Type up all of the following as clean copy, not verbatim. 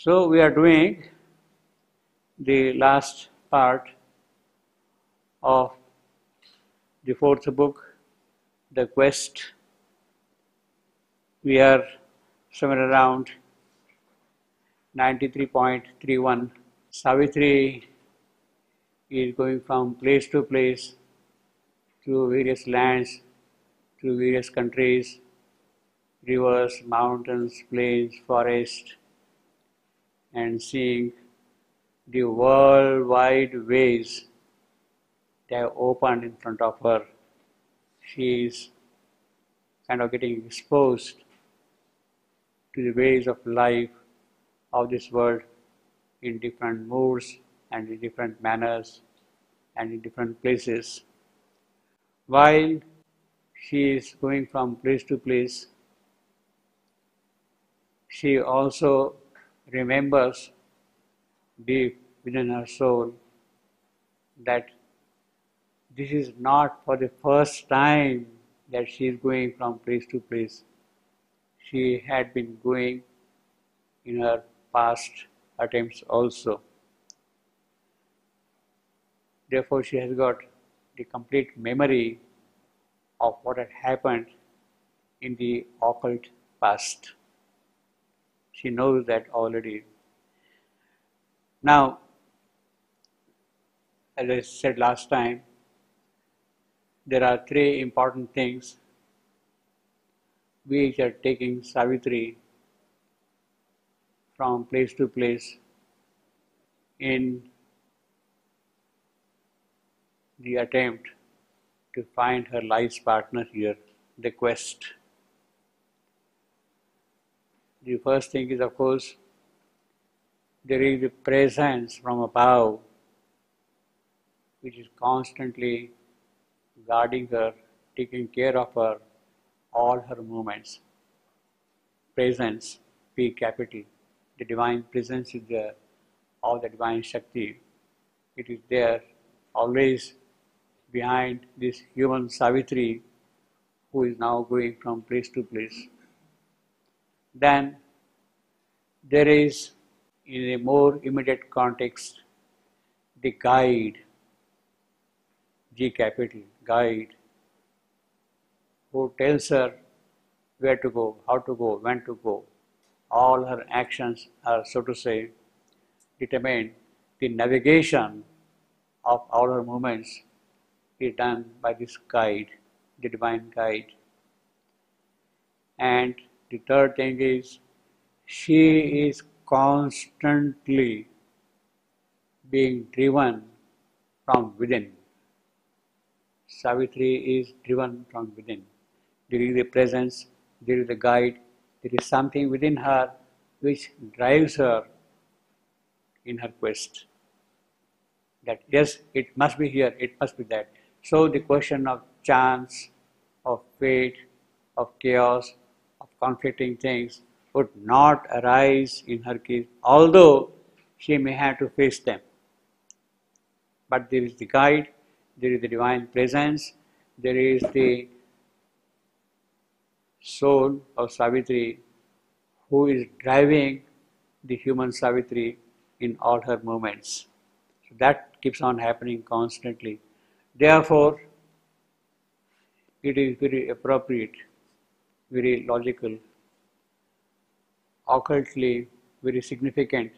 So we are doing the last part of the fourth book, The Quest. We are somewhere around 93.31. Savitri is going from place to place through various lands, through various countries, rivers, mountains, plains, forests, and seeing the worldwide ways that have opened in front of her. She is kind of getting exposed to the ways of life of this world in different moods and in different manners and in different places. While she is going from place to place, she also remembers deep within her soul that this is not for the first time that she is going from place to place. She had been going in her past attempts also. Therefore, she has got the complete memory of what had happened in the occult past. She knows that already. Now, as I said last time, there are three important things which are taking Savitri from place to place in the attempt to find her life's partner here, the quest. The first thing is, of course, there is a presence from above which is constantly guarding her, taking care of her, all her movements. Presence, P capital. The divine presence is there, all the divine Shakti. It is there, always behind this human Savitri who is now going from place to place. Then there is, in a more immediate context, the guide, G capital, guide, who tells her where to go, how to go, when to go. All her actions are, so to say, determined. The navigation of all her movements is done by this guide, the divine guide. And the third thing is, she is constantly being driven from within. Savitri is driven from within. There is a presence, there is a guide, there is something within her which drives her in her quest. That yes, it must be here, it must be that. So the question of chance, of fate, of chaos, of conflicting things would not arise in her case, although she may have to face them. But there is the guide, there is the divine presence, there is the soul of Savitri who is driving the human Savitri in all her movements. So that keeps on happening constantly. Therefore, it is very appropriate, very logical, occultly very significant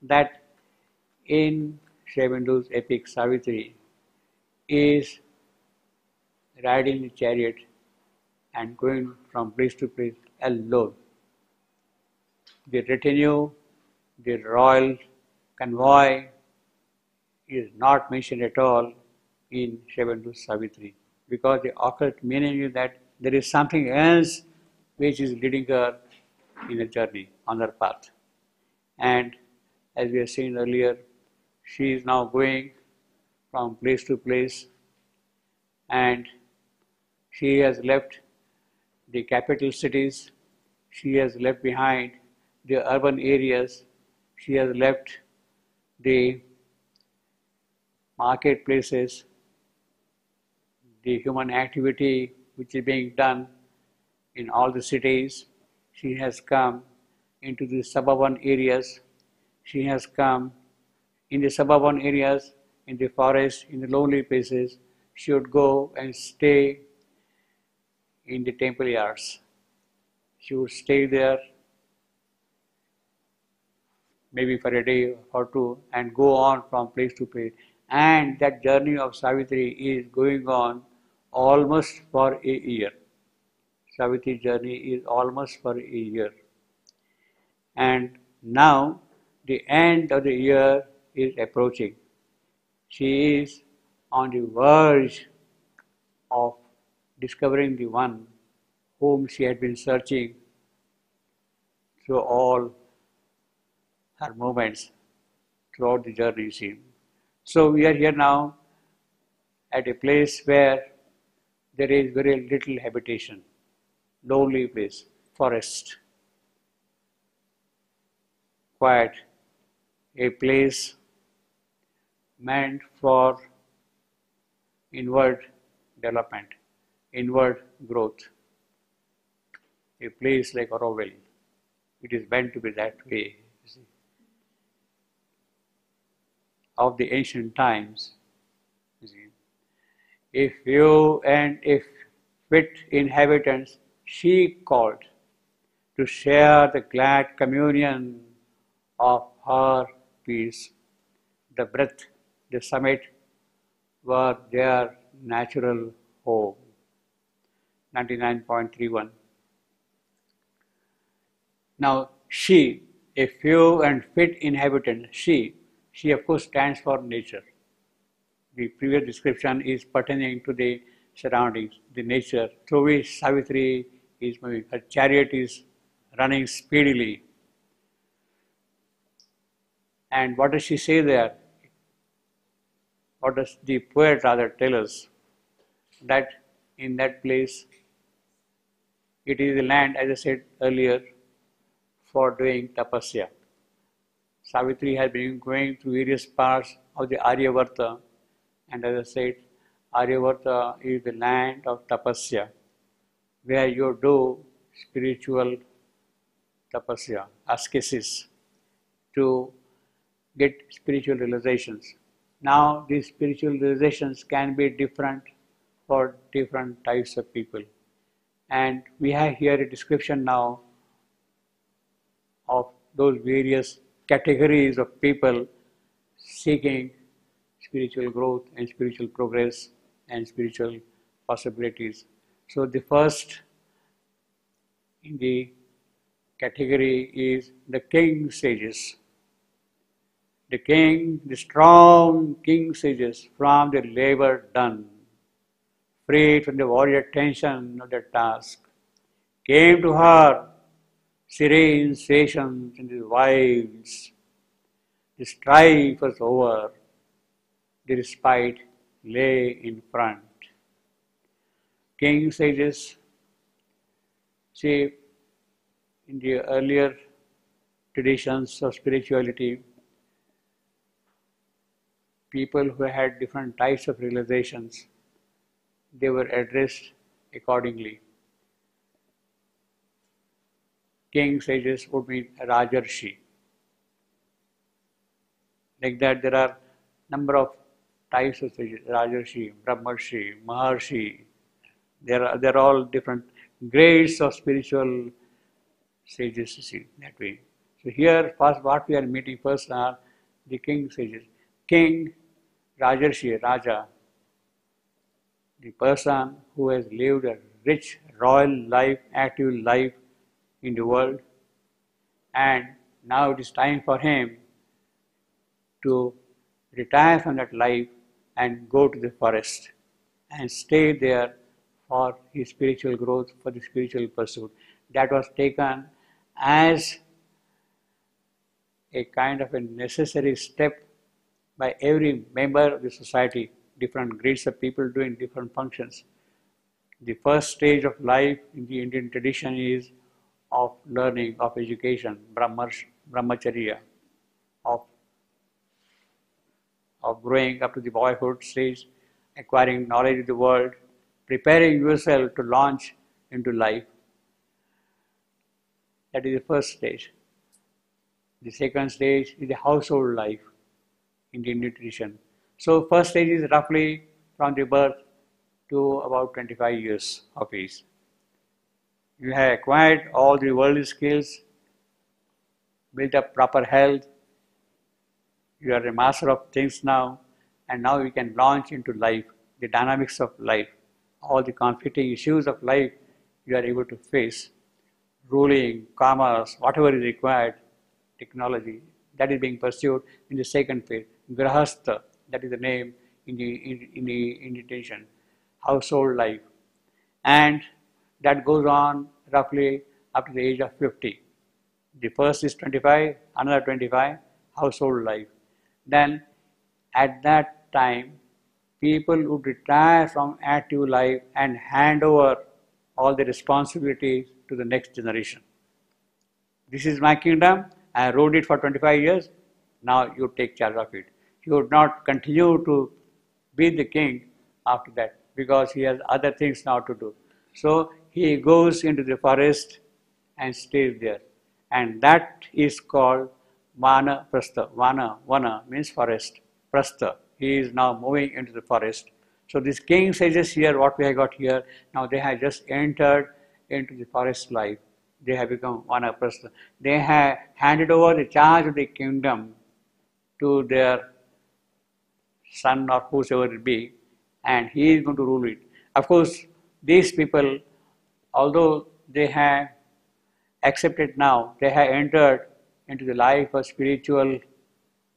that in Sri Aurobindo epic Savitri is riding the chariot and going from place to place alone. The retinue, the royal convoy is not mentioned at all in Sri Aurobindo Savitri, because the occult meaning is that there is something else which is leading her in a journey on her path. And as we have seen earlier, she is now going from place to place, and she has left the capital cities, she has left behind the urban areas, she has left the marketplaces, the human activity which is being done in all the cities. She has come into the suburban areas. She has come in the suburban areas, in the forest, in the lonely places. She would go and stay in the temple yards. She would stay there maybe for a day or two and go on from place to place. And that journey of Savitri is going on almost for a year. Savitri's journey is almost for a year. And now the end of the year is approaching. She is on the verge of discovering the one whom she had been searching through all her movements throughout the journey. So we are here now at a place where there is very little habitation, lonely place, forest, quiet, a place meant for inward development, inward growth, a place like Auroville. It is meant to be that way. You see. Of the ancient times, you see, if few and if fit inhabitants she called to share the glad communion of her peace. The breath, the summit were their natural home. 99.31. Now she, a few and fit inhabitant, she of course stands for nature. The previous description is pertaining to the surroundings, the nature through which Savitri is moving. Her chariot is running speedily. And what does she say there? What does the poet rather tell us? That in that place, it is the land, as I said earlier, for doing tapasya. Savitri has been going through various parts of the Aryavarta, and as I said, Aryavarta is the land of tapasya, where you do spiritual tapasya, ascesis, to get spiritual realizations. Now, these spiritual realizations can be different for different types of people. And we have here a description now of those various categories of people seeking spiritual growth and spiritual progress and spiritual possibilities. So the first in the category is the king sages. The king, the strong king sages from the labor done, freed from the warrior tension of the task, came to her serene stations in the wilds. The strife was over, the respite lay in front. King sages, see, in the earlier traditions of spirituality, people who had different types of realizations, they were addressed accordingly. King sages would be Rajarshi. Like that, there are number of types of sages: Rajarshi, Brahmarshi, Maharshi. They're all different grades of spiritual sages. You see that way. So here, first, what we are meeting first are the king sages. King, Rajarshi, Raja, the person who has lived a rich, royal life, active life in the world, and now it is time for him to retire from that life and go to the forest and stay there for his spiritual growth, for the spiritual pursuit. That was taken as a kind of a necessary step by every member of the society, different grades of people doing different functions. The first stage of life in the Indian tradition is of learning, of education, brahmacharya, of growing up to the boyhood stage, acquiring knowledge of the world, preparing yourself to launch into life. That is the first stage. The second stage is the household life in the nutrition. So first stage is roughly from the birth to about 25 years of age. You have acquired all the worldly skills, built up proper health, you are a master of things now, and now you can launch into life, the dynamics of life, all the conflicting issues of life you are able to face, ruling, commerce, whatever is required, technology, that is being pursued in the second phase. Grahastha, that is the name in the invitation, household life. And that goes on roughly up to the age of 50. The first is 25, another 25, household life. Then at that time, people would retire from active life and hand over all the responsibilities to the next generation. This is my kingdom, I ruled it for 25 years, now you take charge of it. He would not continue to be the king after that because he has other things now to do. So he goes into the forest and stays there. And that is called Vana Prastha. Vana means forest. Prastha. He is now moving into the forest. So these king sages here, what we have got here, now they have just entered into the forest life. They have become Vana Prastha. They have handed over the charge of the kingdom to their son or whosoever it be, and he is going to rule it. Of course, these people, although they have accepted now, they have entered into the life of spiritual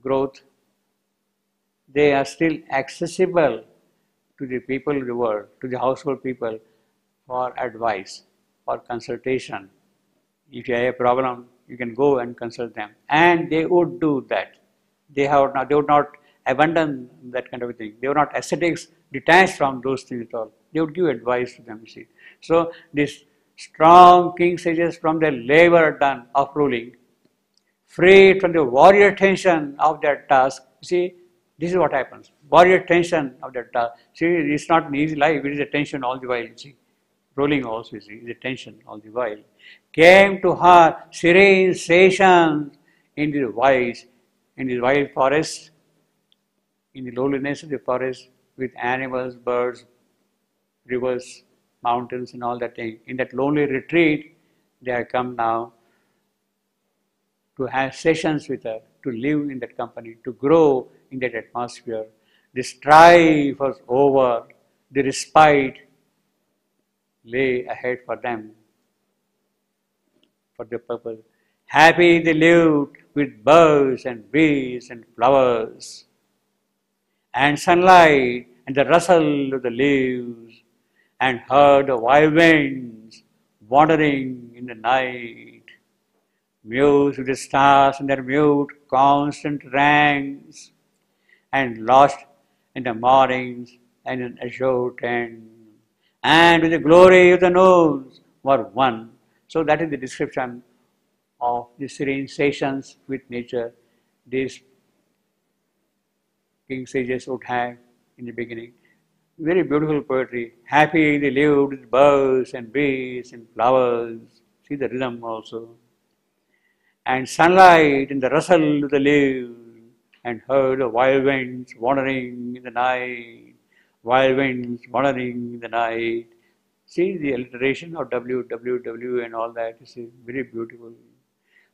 growth, they are still accessible to the people of the world, to the household people for advice, for consultation. If you have a problem, you can go and consult them. And they would do that. They would not abandon that kind of a thing. They were not ascetics detached from those things at all. They would give advice to them, you see. So this strong king sages from their labor done of ruling, freed from the warrior tension of their task. You see, this is what happens. Warrior tension of their task. See, it's not an easy life, it is a tension all the while, you see. Ruling also, you see, is a tension all the while. Came to her serene stations in the wild forest, in the loneliness of the forest, with animals, birds, rivers, mountains and all that thing. In that lonely retreat, they have come now to have sessions with her, to live in that company, to grow in that atmosphere. The strife was over, the respite lay ahead for them, for their purpose. Happy they lived with birds and bees and flowers, and sunlight and the rustle of the leaves, and heard the wild winds wandering in the night, mused with the stars in their mute constant ranks, and lost in the mornings and in azure tent, and with the glory of the noons were one. So that is the description of the serene stations with nature these king sages would have in the beginning. Very beautiful poetry. Happy they lived with birds and bees and flowers. See the rhythm also. And sunlight and the rustle of the leaves, and heard the wild winds wandering in the night. Wild winds wandering in the night. See the alliteration of WWW and all that. You see, very beautiful.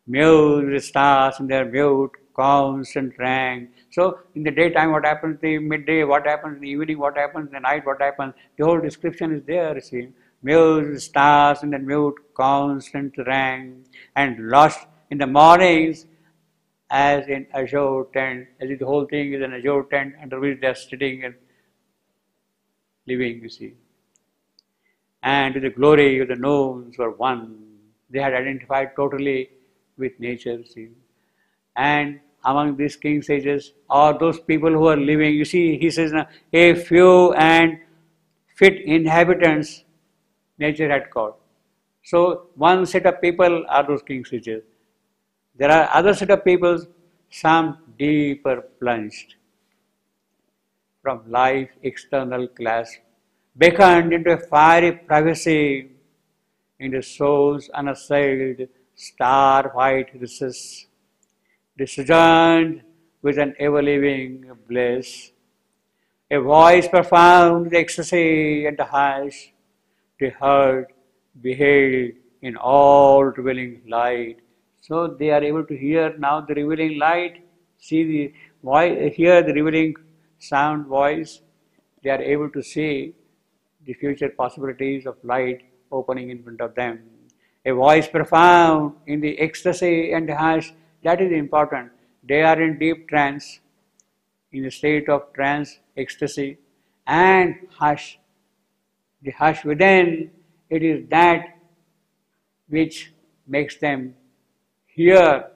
Mute with stars in their mute, constant rank. So in the daytime what happens, the midday what happens, in the evening what happens, in the night what happens, the whole description is there, you see. Mute with stars in their mute, constant rank, and lost in the mornings as in azure tent, as if the whole thing is an azure tent under which they are sitting and living, you see. And with the glory of the noons were one. They had identified totally with nature, see. And among these king sages, or those people who are living, you see, he says, a few and fit inhabitants nature had called. So one set of people are those king sages. There are other set of people, some deeper plunged from life's external class, beckoned into a fiery privacy, into soul's unassailed star-white recess, disjoined with an ever-living bliss. A voice profound, the ecstasy and the hush, they heard, beheld in all revealing light. So they are able to hear now the revealing light, see the voice, hear the revealing sound, voice. They are able to see the future possibilities of light opening in front of them. A voice profound in the ecstasy and the hush, that is important. They are in deep trance, in a state of trance, ecstasy, and hush. The hush within, it is that which makes them hear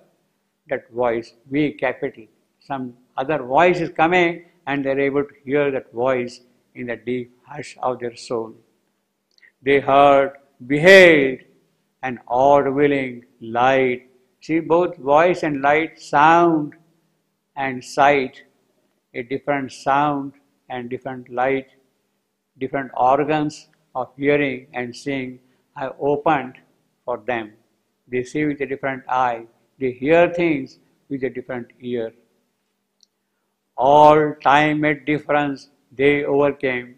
that voice, V capital. Some other voice is coming and they are able to hear that voice in the deep hush of their soul. They heard, beheld, an all-revealing light. See, both voice and light, sound and sight, a different sound and different light, different organs of hearing and seeing have opened for them. They see with a different eye. They hear things with a different ear. All time made difference, they overcame.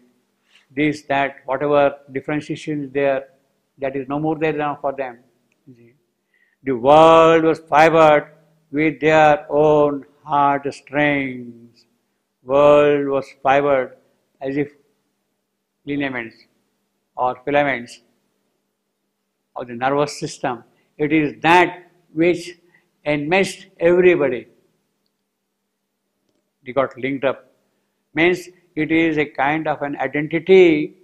This, that, whatever differentiation is there, that is no more there now for them. The world was fibered with their own heart strings. World was fibered as if lineaments or filaments of the nervous system. It is that which enmeshed everybody. They got linked up. Means it is a kind of an identity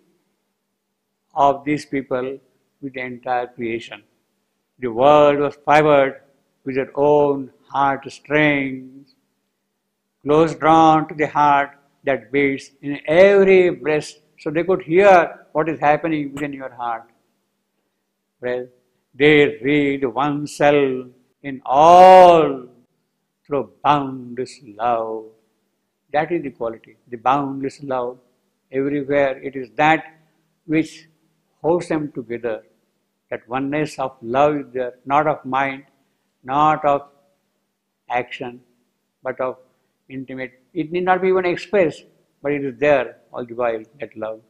of these people with the entire creation. The world was fibered with their own heart strings, close drawn to the heart that beats in every breast, so they could hear what is happening within your heart. Well, they read one cell in all through boundless love. That is the quality, the boundless love. Everywhere it is that which holds them together. That oneness of love is there, not of mind, not of action, but of intimate. It need not be even expressed, but it is there all the while, that love.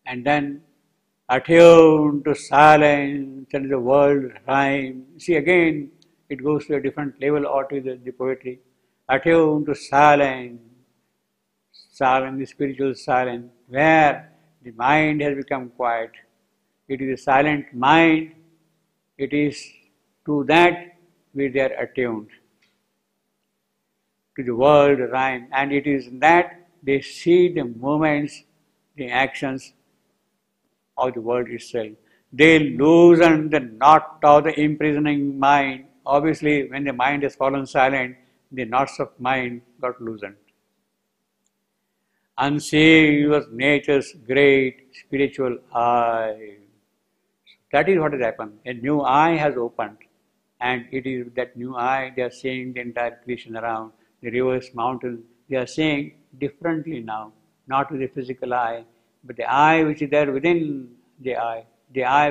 And then attuned to silence and the world rhyme. See, again, it goes to a different level altogether, the poetry. Attuned to silence, silence, the spiritual silence, where the mind has become quiet. It is a silent mind. It is to that which they are attuned, to the world rhyme, and it is in that they see the movements, the actions of the world itself. They loosen the knot of the imprisoning mind. Obviously, when the mind has fallen silent, the knots of mind got loosened. Unsealed was nature's great spiritual eye. That is what has happened. A new eye has opened, and it is that new eye they are seeing the entire creation around, the rivers, mountains. They are seeing differently now, not with the physical eye, but the eye which is there within the eye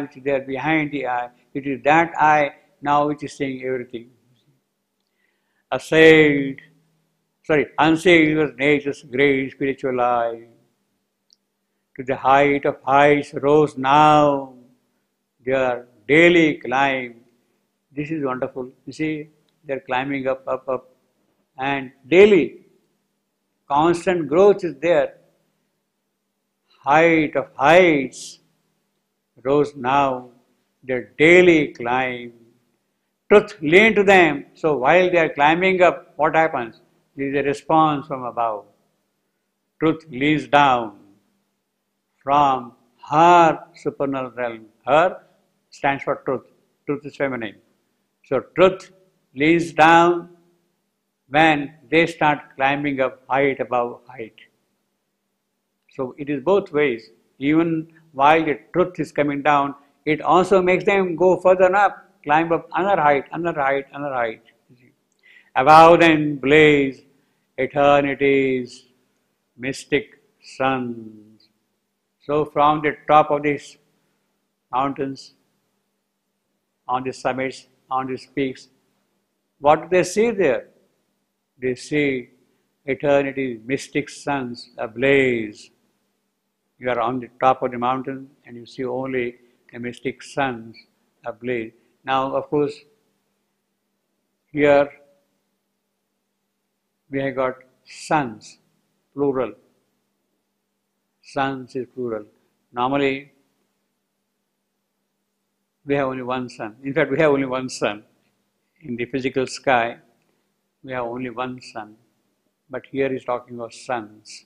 which is there behind the eye. It is that eye now which is seeing everything. Unsealed was nature's great spiritual eye. To the height of heights rose now their daily climb. This is wonderful. You see, they are climbing up, up, up. And daily, constant growth is there. Height of heights rose now their daily climb. Truth leaned to them. So while they are climbing up, what happens? There is a response from above. Truth leans down from her supernal realm. Her stands for truth. Truth is feminine. So truth leans down when they start climbing up height above height. So it is both ways. Even while the truth is coming down, it also makes them go further up, climb up another height, another height, another height. Above them blaze eternity's mystic suns. So from the top of these mountains, on the summits, on these peaks, what do they see there? They see eternity, mystic suns ablaze. You are on the top of the mountain and you see only the mystic suns ablaze. Now, of course, here we have got suns, plural. Suns is plural. Normally, we have only one sun. In fact, we have only one sun. In the physical sky, we have only one sun. But here he's talking of suns.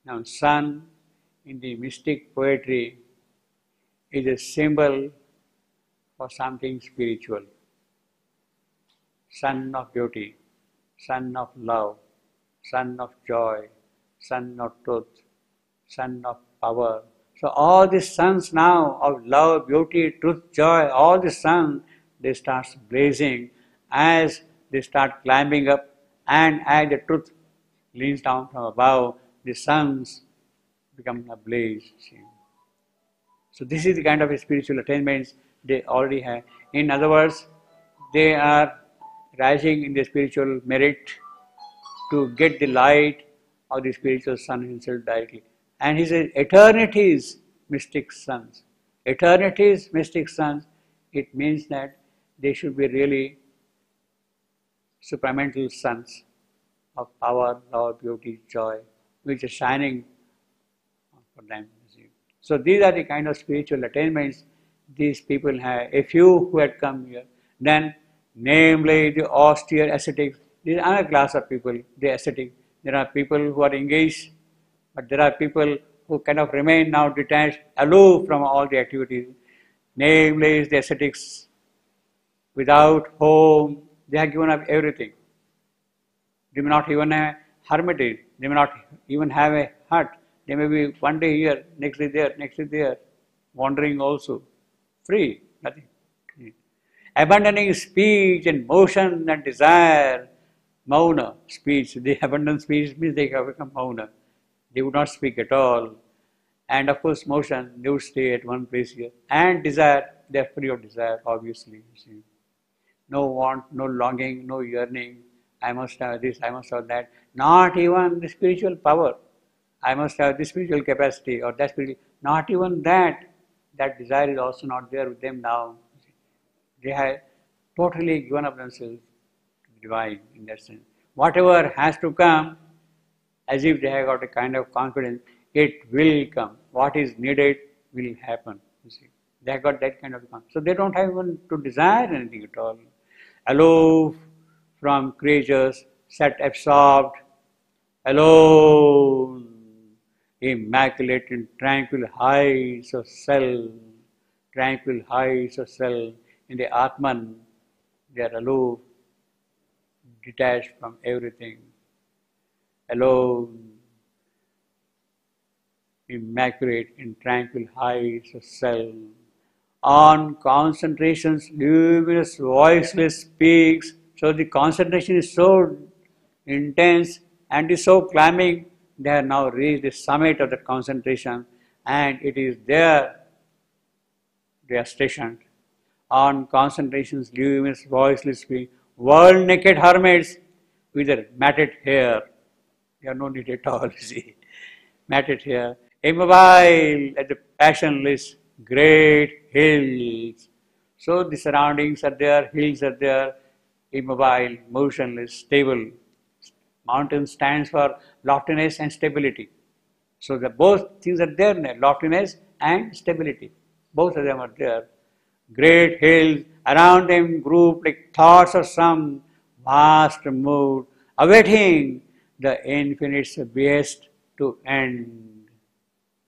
Now, sun in the mystic poetry is a symbol for something spiritual. Sun of beauty, sun of love, sun of joy, sun of truth, sun of power. So all these suns now of love, beauty, truth, joy, all the suns, they start blazing as they start climbing up, and as the truth leans down from above, the suns become ablaze. So this is the kind of spiritual attainments they already have. In other words, they are rising in the spiritual merit to get the light of the spiritual sun himself directly. And he says, eternity's mystic suns. Eternity's mystic suns, it means that they should be really supramental suns of power, love, beauty, joy, which is shining for them. So these are the kind of spiritual attainments these people have. A few who had come here. Then, namely the austere ascetics. This is another class of people, the ascetic. There are people who are engaged, but there are people who kind of remain now detached, aloof from all the activities. Namely the ascetics. Without home, they have given up everything. They may not even have hermitage. They may not even have a hut. They may be one day here, next day there, next day there, wandering also. Free, nothing. Abandoning speech and motion and desire, mauna, speech. They abandon speech means they have become mauna. They would not speak at all. And of course, motion, they would stay at one place here. And desire, they are free of desire, obviously. See. No want, no longing, no yearning. I must have this, I must have that. Not even the spiritual power. I must have this spiritual capacity or that spiritual. Not even that. That desire is also not there with them now. They have totally given up themselves to the divine in that sense. Whatever has to come, as if they have got a kind of confidence, it will come. What is needed will happen. You see. They have got that kind of confidence. So they don't have even to desire anything at all. Aloof from creatures, set absorbed, alone, immaculate in tranquil heights of self, tranquil heights of self. In the Atman, they are aloof, detached from everything, alone, immaculate in tranquil heights of self. On concentration's luminous, voiceless peaks. So the concentration is so intense and is so climbing, they have now reached the summit of the concentration, and it is there they are stationed. On concentration's luminous, voiceless peak, world naked hermits with their matted hair. They have no need at all, you see. Matted hair. Immobile at the passionless great hills. So the surroundings are there, hills are there, immobile, motionless, stable. Mountain stands for loftiness and stability. So the both things are there, loftiness and stability. Both of them are there. Great hills, around them group like thoughts of some vast mood, awaiting the infinite's behest to end.